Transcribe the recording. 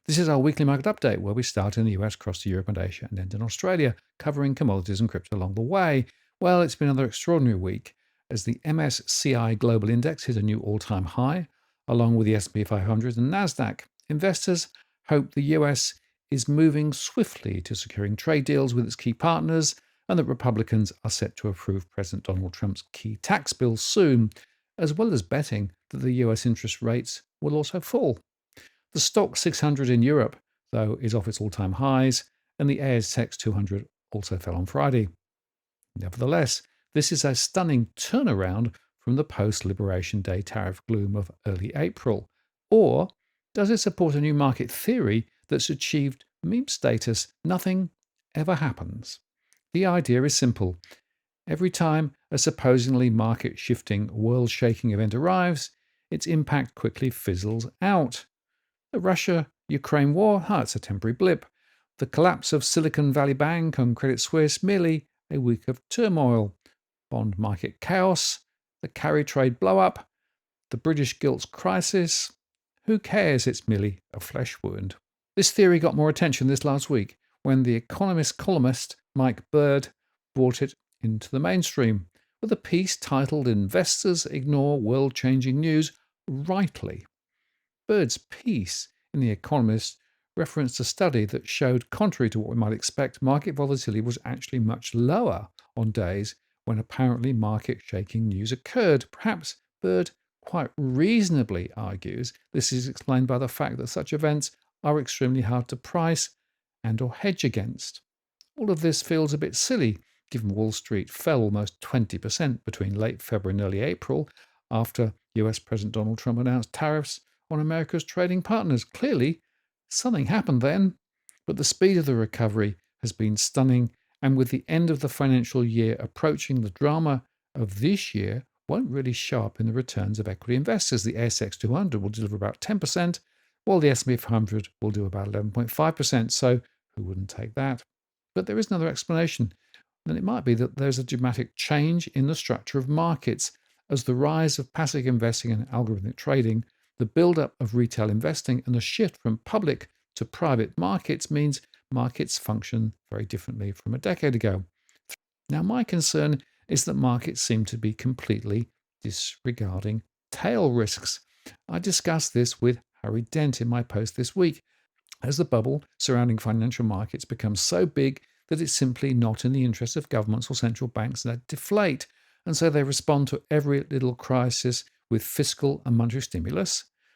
This is our weekly market update where we start in the US, cross to Europe and Asia, and end in Australia, covering commodities and crypto along the way. Well, it's been another extraordinary week as the MSCI Global Index hit a new all-time high, along with the S&P 500 and NASDAQ. Investors hope the US is moving swiftly to securing trade deals with its key partners and that Republicans are set to approve President Donald Trump's key tax bill soon, as well as betting that the US interest rates will also fall. The STOXX 600 in Europe, though, is off its all-time highs, and the ASX 200 also fell on Friday. Nevertheless, this is a stunning turnaround from the post-Liberation Day tariff gloom of early April. Or does it support a new market theory that's achieved meme status? Nothing ever happens. The idea is simple. Every time a supposedly market-shifting, world-shaking event arrives, its impact quickly fizzles out. The Russia-Ukraine war, it's a temporary blip. The collapse of Silicon Valley Bank and Credit Suisse, merely a week of turmoil. Bond market chaos, the carry trade blow-up, the British gilts crisis. Who cares? It's merely a flesh wound. This theory got more attention this last week when The Economist columnist Mike Bird brought it into the mainstream with a piece titled "Investors Ignore World-Changing News Rightly." Bird's piece in The Economist referenced a study that showed, contrary to what we might expect, market volatility was actually much lower on days when apparently market-shaking news occurred. Perhaps Bird quite reasonably argues this is explained by the fact that such events are extremely hard to price and or hedge against. All of this feels a bit silly, given Wall Street fell almost 20% between late February and early April after US President Donald Trump announced tariffs on America's trading partners. Clearly, something happened then, but the speed of the recovery has been stunning, and with the end of the financial year approaching, the drama of this year won't really show up in the returns of equity investors. The ASX 200 will deliver about 10%, while the S&P 500 will do about 11.5%, so who wouldn't take that? But there is another explanation, and it might be that there's a dramatic change in the structure of markets as the rise of passive investing and algorithmic trading, the build-up of retail investing, and the shift from public to private markets means markets function very differently from a decade ago. Now, my concern is that markets seem to be completely disregarding tail risks. I discussed this with Harry Dent in my post this week. As the bubble surrounding financial markets becomes so big that it's simply not in the interest of governments or central banks that deflate, and so they respond to every little crisis with fiscal and monetary stimulus,